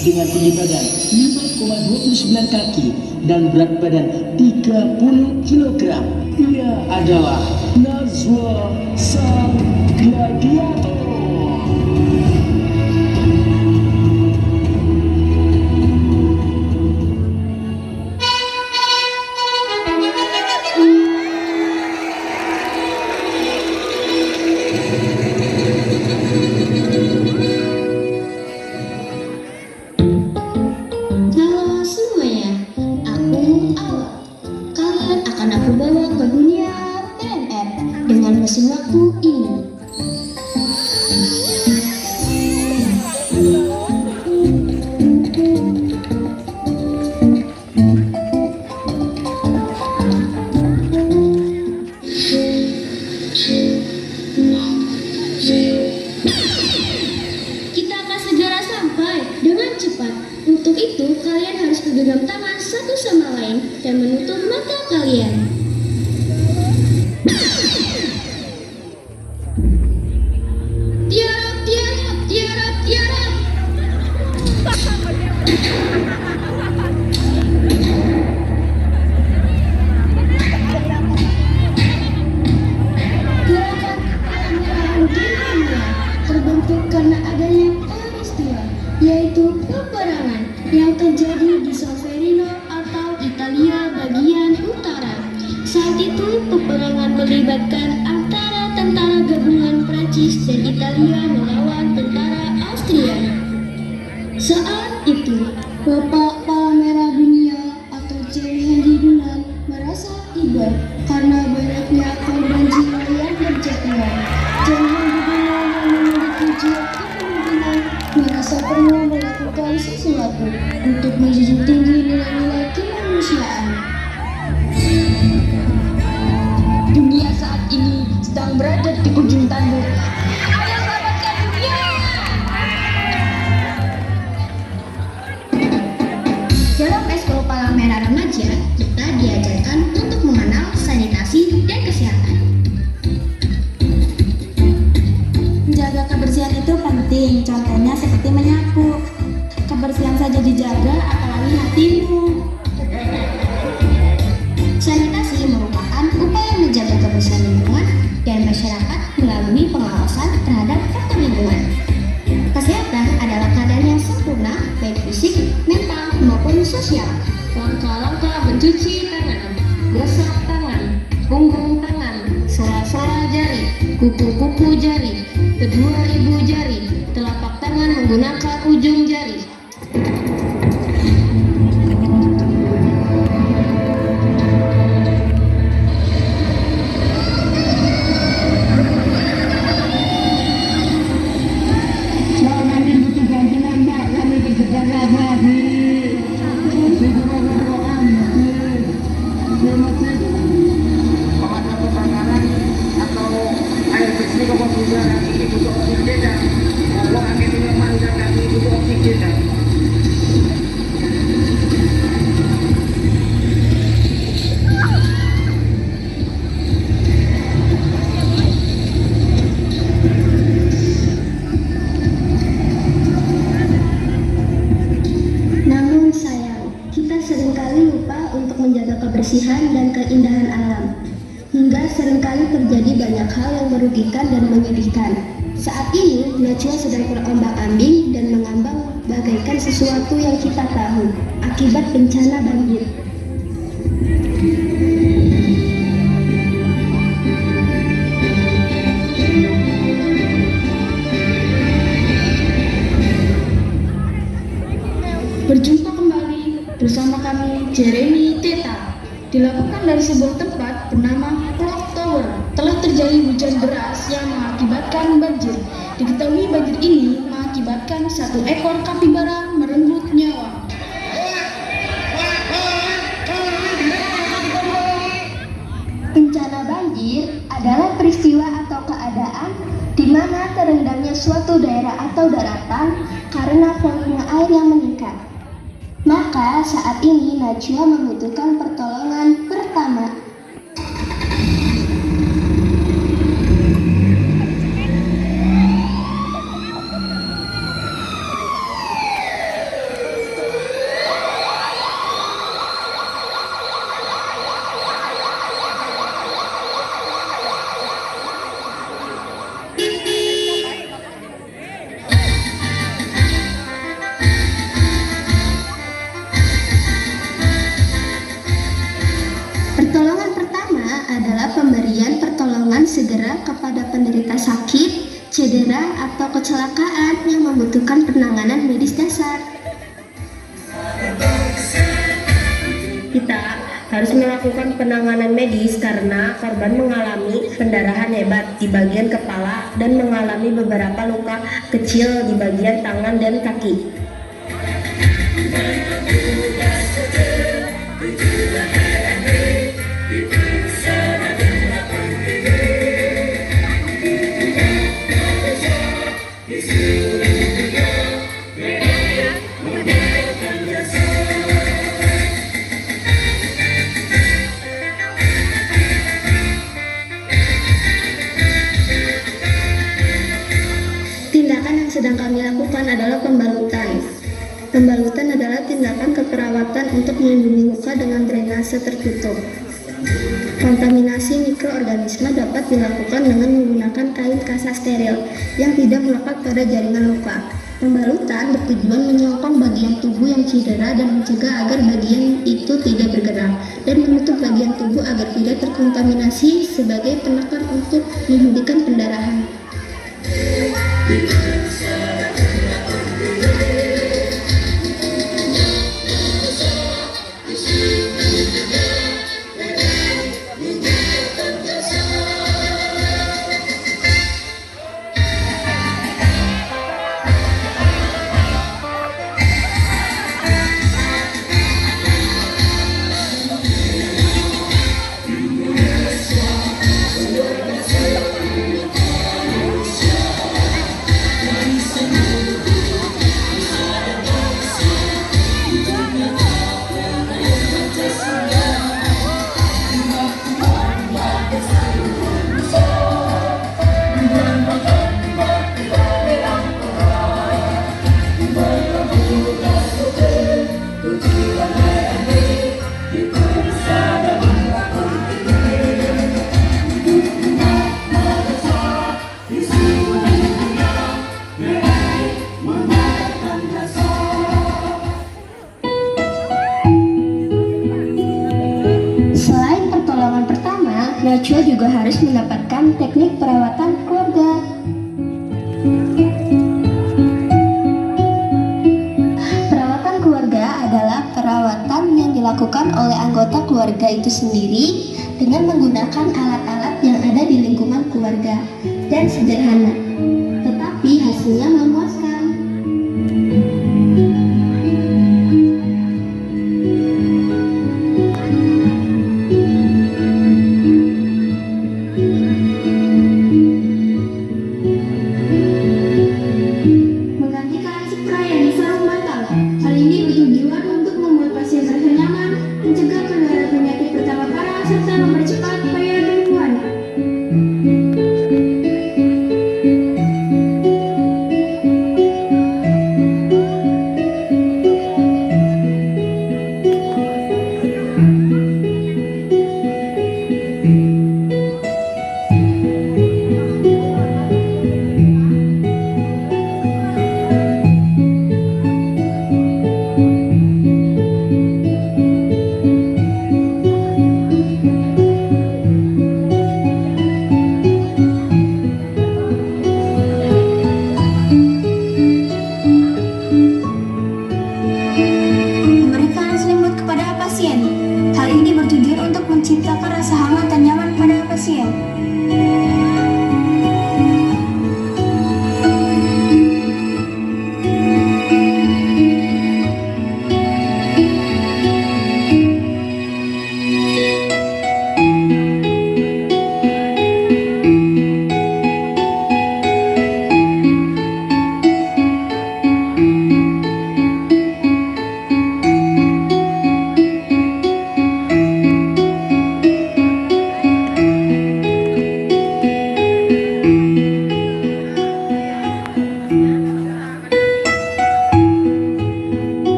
dengan tinggi badan 5,29 kaki dan berat badan 30 kg. Ia adalah Najwa sang gladiator. Halo semuanya, aku Awa. Kalian akan aku bawa ke dunia PNR dengan mesin waktu ini. Kita akan segera sampai dengan cepat. Untuk itu, kalian harus bergenggam tangan satu sama lain dan menutup mata kalian. Tiarap, tiarap, tiarap, tiarap. Gerakan penyerahan dunia terbentuk karena adanya peristiwa, yaitu peperangan yang terjadi di Solferino atau Italia bagian utara. Saat itu peperangan melibatkan antara tentara gabungan Prancis dan Italia melawan tentara Austria. Saat itu Bapak Palang Dunia atau Thierry Henry Dunant merasa iba karena banyaknya korban jiwa yang berjatuhan. Thierry Henry Dunant yang memiliki jiwa kepemimpinan merasa perlu melakukan sesuatu untuk menjunjung tinggi nilai-nilai kemanusiaan. Dunia saat ini sedang berada di ujung tanduk. Ayo selamatkan dunia! Dalam Eskul Palang Merah Remaja, kita diajarkan untuk mengenal sanitasi dan kesehatan. Menjaga kebersihan itu penting, contohnya seperti menyapu. Kebersihan saja dijaga, apalagi hatimu. Sanitasi merupakan upaya menjaga kebersihan lingkungan dan masyarakat melalui pengawasan terhadap faktor lingkungan. Kesehatan adalah keadaan yang sempurna, baik fisik, mental, maupun sosial. Langkah-langkah mencuci tangan, gosok tangan, punggung tangan, sela-sela jari, kuku-kuku jari, kedua ibu jari, telapak tangan menggunakan ujung jari. Namun sayang, kita seringkali lupa untuk menjaga kebersihan dan keindahan alam. Hingga seringkali terjadi banyak hal yang merugikan dan menyedihkan. Saat ini, Najwa sedang terombang-ambing dan mengambang bagaikan sesuatu yang kita tahu akibat bencana banjir. Berjumpa kembali bersama kami Jeremy Teta. Dilakukan dari sebuah tempat bernama Clock Tower. Telah terjadi hujan deras yang mengakibatkan banjir. Diketahui banjir ini mengakibatkan satu ekor kapibara merenggut nyawa. Bencana banjir adalah peristiwa atau keadaan di mana terendamnya suatu daerah atau daratan karena volume air yang meningkat. Maka saat ini Najwa membutuhkan pertolongan pertama. sakit, cedera, atau kecelakaan yang membutuhkan penanganan medis dasar. Kita harus melakukan penanganan medis karena korban mengalami pendarahan hebat di bagian kepala dan mengalami beberapa luka kecil di bagian tangan dan kaki. Tindakan yang sedang kami lakukan adalah pembalutan. Pembalutan adalah tindakan keperawatan untuk melindungi luka dengan drainase tertutup. Kontaminasi mikroorganisme dapat dilakukan dengan menggunakan kain kasa steril yang tidak melekat pada jaringan luka. Pembalutan bertujuan menyokong bagian tubuh yang cedera dan mencegah agar bagian itu tidak bergerak, dan menutup bagian tubuh agar tidak terkontaminasi sebagai penekan untuk menghentikan pendarahan. Selain pertolongan pertama, Najwa juga harus mendapatkan teknik perawatan keluarga. Perawatan keluarga adalah perawatan yang dilakukan oleh anggota keluarga itu sendiri dengan menggunakan alat-alat yang ada di lingkungan keluarga dan sederhana, tetapi hasilnya memuaskan. Menggantikan spray yang di sarung bantal. Hal ini bertujuan untuk membuat pasien merasa nyaman, mencegah penularan penyakit pertama parah, serta mempercepat penyembuhan.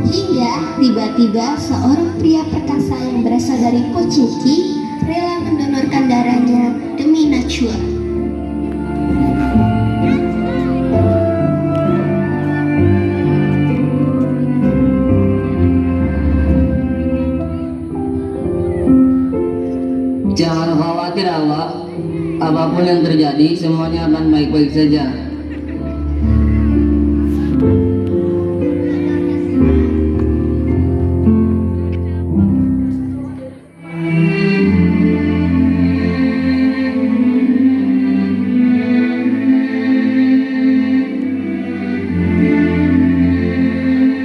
Hingga tiba-tiba seorang pria perkasa yang berasal dari Pochinki rela mendonorkan darahnya demi Najwa. Jangan khawatir Allah, apapun yang terjadi semuanya akan baik-baik saja.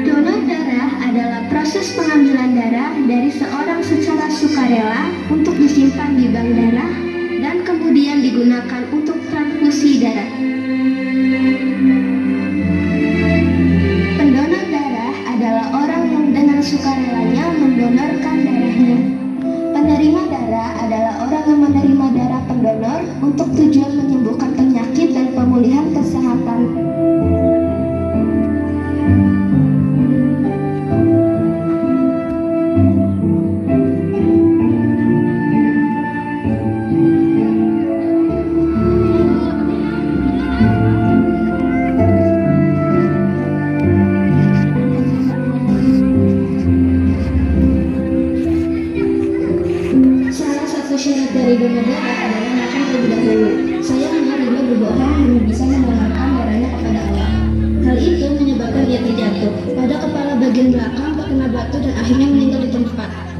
Donor darah adalah proses pengambilan darah dari seorang secara sukarela untuk disimpan di bank darah dan kemudian digunakan untuk transfusi darah. Pendonor darah adalah orang yang dengan sukarelanya mendonorkan darahnya. Penerima darah adalah orang yang menerima darah pendonor untuk tujuan menyembuhkan penyakit dan pemulihan kesehatan. Salah satu syarat dari donor darah adalah makan terlebih dahulu. Saya menerima berbohong demi bisa mendonorkan darahnya kepada Allah. Hal itu menyebabkan ia terjatuh pada kepala bagian belakang terkena batu dan akhirnya meninggal di tempat.